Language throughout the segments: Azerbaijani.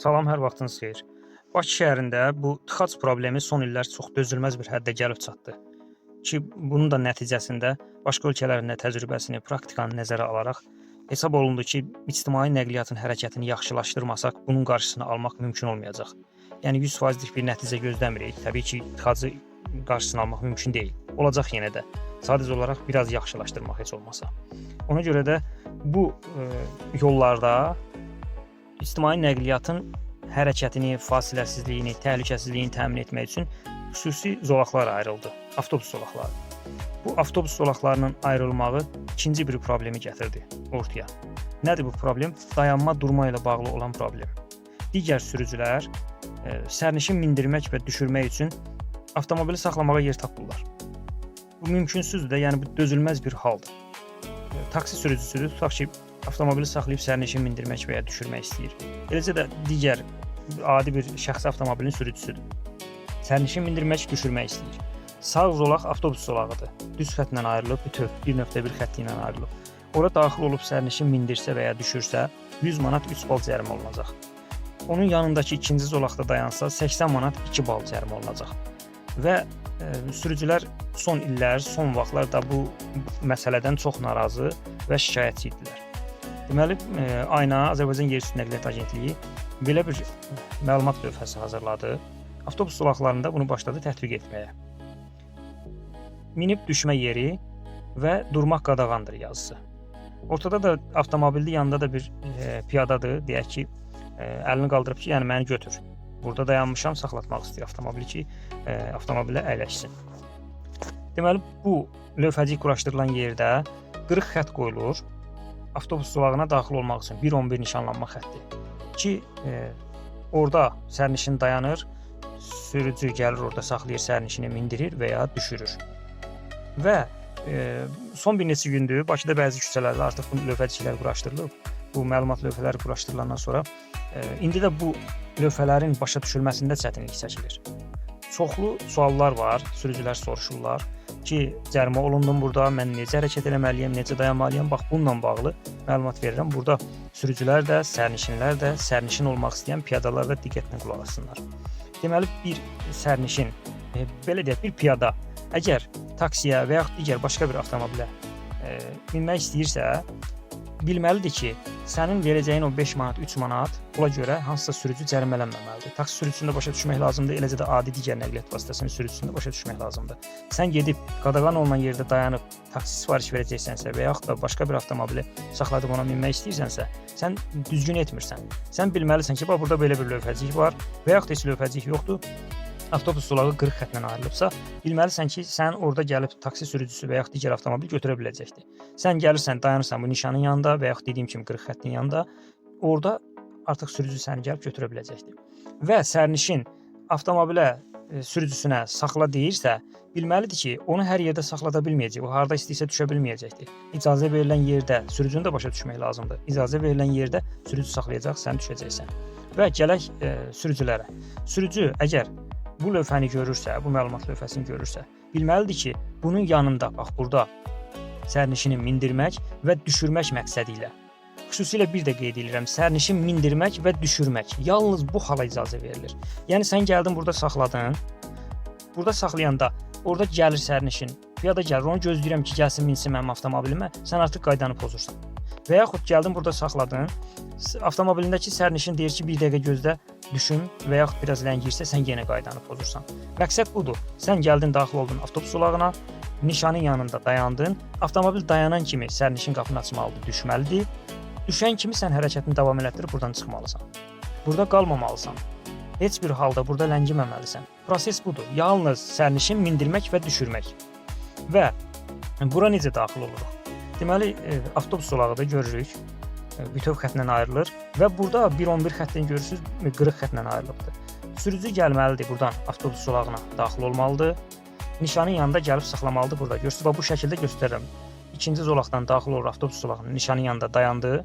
Salam, hər vaxtınız xeyir. Bakı şəhərində bu tıxac problemi son illər çox dözülməz bir həddə gəlib çatdı ki, bunun da nəticəsində başqa ölkələrin də təcrübəsini, praktikanı nəzərə alaraq hesab olundu ki, ictimai nəqliyyatın hərəkətini yaxşılaşdırmasaq bunun qarşısını almaq mümkün olmayacaq. Yəni 100%lik bir nəticə gözləmirik. Təbii ki, tıxacı qarşısını almaq mümkün deyil. Olacaq yenə də. Sadəcə olaraq biraz yaxşılaşdırmaq heç olmasa. Ona görə də bu yollarda ictimai nəqliyyatın hərəkətini, fasiləsizliyini, təhlükəsizliyini təmin etmək üçün xüsusi zolaqlar ayrıldı. Avtobus zolaqları. Bu avtobus zolaqlarının ayrılmağı ikinci bir problemi gətirdi ortaya. Nədir bu problem? Dayanma, durma ilə bağlı olan problem. Digər sürücülər sərnişin mindirmək və düşürmək üçün avtomobili saxlamağa yer tapırlar. Bu mümkünsüzdür də, yəni bu dözülməz bir haldır. Taksi sürücüsüdür, tutaq ki, avtomobili saxlayıb sərnişin mindirmək və ya düşürmək istəyir. Eləcə də digər adi bir şəxsi avtomobilin sürücüsüdür. Sərnişin mindirmək, düşürmək istəyir. Sağ zolaq avtobus zolağıdır. Düz xəttlə ayrılıb, bütöv 1.1 xətti ilə ayrılıb. Ora daxil olub sərnişin mindirsə və ya düşürsə 100 manat 3 bal cərimə olunacaq. Onun yanındakı ikinci zolaqda dayansa 80 manat 2 bal cərimə olunacaq. Və sürücülər son illər, son vaxtlarda bu məsələdən çox narazı və şikayətçi idilər. Deməli, AYNA, Azərbaycan Yerüstü Nəqliyyat Agentliyi belə bir məlumat lövhəsi hazırladı. Avtobus zolaqlarında bunu başladı tətbiq etməyə. Minib düşmə yeri və durmaq qadağandır yazısı. Ortada da avtomobilin yanında da bir piyadadır, deyək ki, əlini qaldırıb ki, yəni məni götür. Burada dayanmışam, saxlatmaq istəyir avtomobili ki, avtomobilə əyləşsin. Deməli, bu lövhəcik quraşdırılan yerdə qırıq xətt qoyulur. Avtobus zolağına daxil olmaq üçün 1.11 nişanlanma xətti ki, orada sərnişin dayanır, sürücü gəlir orada saxlayır, sərnişini mindirir və ya düşürür. Və son bir neçə gündür Bakıda bəzi küçələrdə artıq bu lövhəciklər quraşdırılıb. Bu məlumat lövhələri quraşdırılandan sonra indi də bu lövhələrin başa düşülməsində çətinlik çəkilir. Çoxlu suallar var, sürücülər soruşurlar ki, cərimə olundum burada, mən necə hərəkət etməliyəm, necə dayanmalıyam? Bax, bununla bağlı məlumat verirəm. Burada sürücülər də, sərnişinlər də, sərnişin olmaq istəyən piyadalar da diqqətlə qulaq assınlar. Deməli, bir sərnişin, belə deyək, bir piyada əgər taksiyə və yaxud digər başqa bir avtomobilə minmək istəyirsə, bilməlidir ki, sənin verəcəyin o 5 manat, 3 manat buna görə hansısa sürücü cərimələnməməlidir. Taksi sürücüsündə başa düşmək lazımdır, eləcə də adi digər nəqliyyat vasitəsinin sürücüsündə başa düşmək lazımdır. Sən gedib qadağan olunan yerdə dayanıb taksi sifariş verəcəksənsə və yaxud da başqa bir avtomobili saxladıb ona minmək istəyirsənsə, sən düzgün etmirsən. Sən bilməlisən ki, bax burada belə bir lövhəcik var və yaxud da heç lövhəcik yoxdur. Avtobus zolağı qırıq xəttlə ayrılıbsa, bilməlisən ki, sən orada gəlib taksi sürücüsü və yaxud digər avtomobil götürə biləcəkdir. Sən gəlirsən, dayanırsan bu nişanın yanında və yaxud dediyim kimi qırıq xəttin yanında, orada artıq sürücü səni gəlib götürə biləcəkdir. Və sərnişin avtomobilə sürücüsünə saxla deyirsə, bilməlidir ki, onu hər yerdə saxlada bilməyəcək, o harda istəyirsə düşə bilməyəcəkdir. İcazə verilən yerdə sürücünü də başa düşmək lazımdır. İcazə verilən yerdə sürücü saxlayacaq, sən düşəcəksən. Və gələk sürücülərə. Sürücü əgər bu lövhəni görürsə, bu məlumat lövhəsini görürsə, bilməlidir ki, bunun yanında, bax burada sərnişini mindirmək və düşürmək məqsədi ilə. Xüsusilə bir də qeyd edirəm, sərnişin mindirmək və düşürmək yalnız bu hala icazə verilir. Yəni sən gəldin burada saxladın, burada saxlayanda orada gəlir sərnişin, piyada gəlir, onu gözləyirəm ki, gəlsin minsin mənim avtomobilimə, sən artıq qaydanı pozursan. Və yaxud gəldin burada saxladın, avtomobilindəki sərnişin deyir ki, bir dəqiqə gözlə, düşün və yaxud biraz ləngirsə, sən yenə qaydanı pozursan. Məqsəd budur. Sən gəldin, daxil oldun avtobus zolağına, nişanın yanında dayandın, avtomobil dayanan kimi sərnişin qapını açmalıdır, düşməlidir. Düşən kimi sən hərəkətini davam elətdirib buradan çıxmalısan. Burada qalmamalısan. Heç bir halda burada ləngiməməlisən. Proses budur. Yalnız sərnişin mindirmək və düşürmək. Və bura necə daxil oluruq? Deməli, avtobus zolağıda görürük, bütöv xəttlə ayrılır və burada 1.11 xəttdən görürsünüz, qırıq xəttlə ayrılıbdır. Sürücü gəlməlidir buradan avtobus zolağına daxil olmalıdır. Nişanın yanında gəlib saxlamalıdır burada. Görürsünüz, bu şəkildə göstərirəm. İkinci zolaqdan daxil olur avtobus zolağının nişanın yanında dayandı.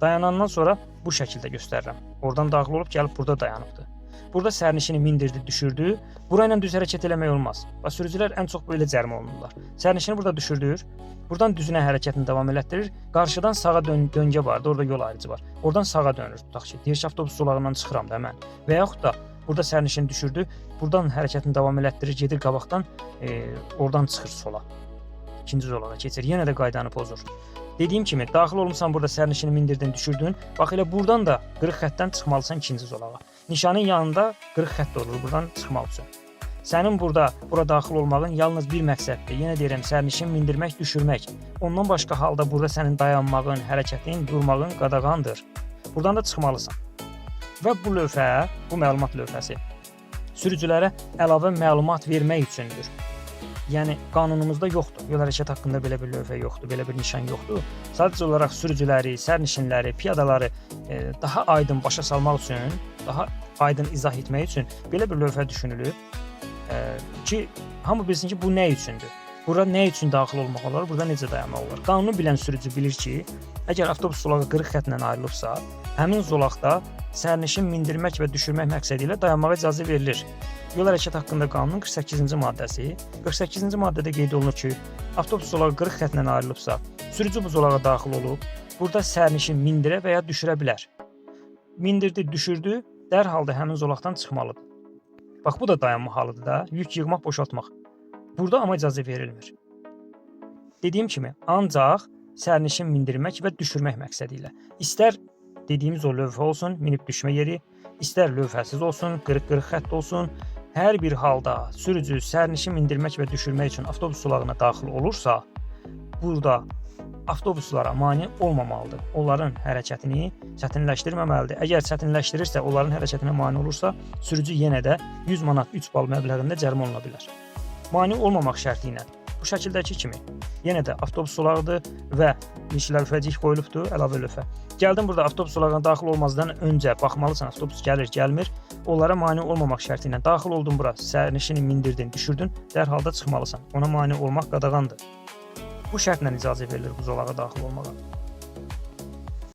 Dayanandan sonra bu şəkildə göstərirəm. Oradan daxil olub gəlib burada dayanıbdır. Burada sərnişini mindirdi, düşürdü. Burayla düz hərəkət eləmək olmaz. Bax, sürücülər ən çox belə cərimə olunurlar. Sərnişini burada düşürdür. Buradan düzünə hərəkətini davam elətdirir. Qarşıdan sağa döngə var, orada yol ayrıcı var. Oradan sağa dönür. Tutaq ki, deyir ki, avtobus zolağından çıxıram da mən. Və yaxud da burada sərnişini düşürdü. Buradan hərəkətini davam elətdirir, gedir qabaqdan, oradan çıxır sola. İkinci zolağa keçir. Yenə də qaydanı pozur. Dediyim kimi, daxil olmusan burada sərnişini mindirdin, düşürdün. Bax elə buradan da qırıq xəttdən çıxmalısan ikinci zolağa. Nişanın yanında qırıq xətt olur, buradan çıxmaq üçün. Sənin bura daxil olmağın yalnız bir məqsəddir. Yenə deyirəm, sərnişin mindirmək, düşürmək. Ondan başqa halda burada sənin dayanmağın, hərəkətin, durmağın qadağandır. Buradan da çıxmalısan. Və bu lövhə, bu məlumat lövhəsi sürücülərə əlavə məlumat vermək üçündür. Yəni qanunumuzda yoxdur. Yol hərəkəti haqqında belə bir lövhə yoxdur, belə bir nişan yoxdur. Sadəcə olaraq sürücüləri, sərnişinləri, piyadaları daha aydın başa salmaq üçün, daha aydın izah etmək üçün belə bir lövhə düşünülüb ki, hamı bilsin ki, bu nə üçündür? Bura nə üçün daxil olmaq olar, burada necə dayanmaq olar? Qanunu bilən sürücü bilir ki, əgər avtobus zolağı qırıq xəttlə ayrılıbsa, həmin zolaqda sərnişin mindirmək və düşürmək məqsədi ilə dayanmağa icazə verilir. Yol hərəkəti haqqında qanunun 48-ci maddəsi, 48-ci maddədə qeyd olunur ki, avtobus zolağı qırıq xəttlə ayrılıbsa, sürücü bu zolağa daxil olub, burada sərnişin mindirə və ya düşürə bilər. Mindirdi, düşürdü, dərhal da həmin zolaqdan çıxmalıdır. Bax, bu da dayanma halıdır da, yük yığmaq, boşaltmaq. Burada amma icazə verilmir. Dediyim kimi, ancaq sərnişin mindirmək və düşürmək məqsədi ilə. İstər dediyimiz o lövhə olsun, minib düşmə yeri, istər lövhəsiz olsun, qırıq xətt olsun, hər bir halda sürücü sərnişin mindirmək və düşürmək üçün avtobus zolağına daxil olursa, burada avtobuslara mane olmamalıdır. Onların hərəkətini çətinləşdirməməlidir. Əgər çətinləşdirirsə, onların hərəkətinə mane olursa, sürücü yenə də 100 manat 3 bal məbləğində cərimə oluna bilər. Mane olmamaq şərti ilə bu şəkildəki kimi yenə də avtobus zolağıdır və lövhəcik qoyulubdur, əlavə lövhə. Gəldin burada avtobus zolağına daxil olmazdan öncə baxmalısan, avtobus gəlir, gəlmir. Onlara mane olmamaq şərti ilə daxil oldun bura, sərnişini mindirdin, düşürdün, dərhal da çıxmalısan. Ona mane olmaq qadağandır. Bu şərtlə icazə verilir bu zolağa daxil olmağa.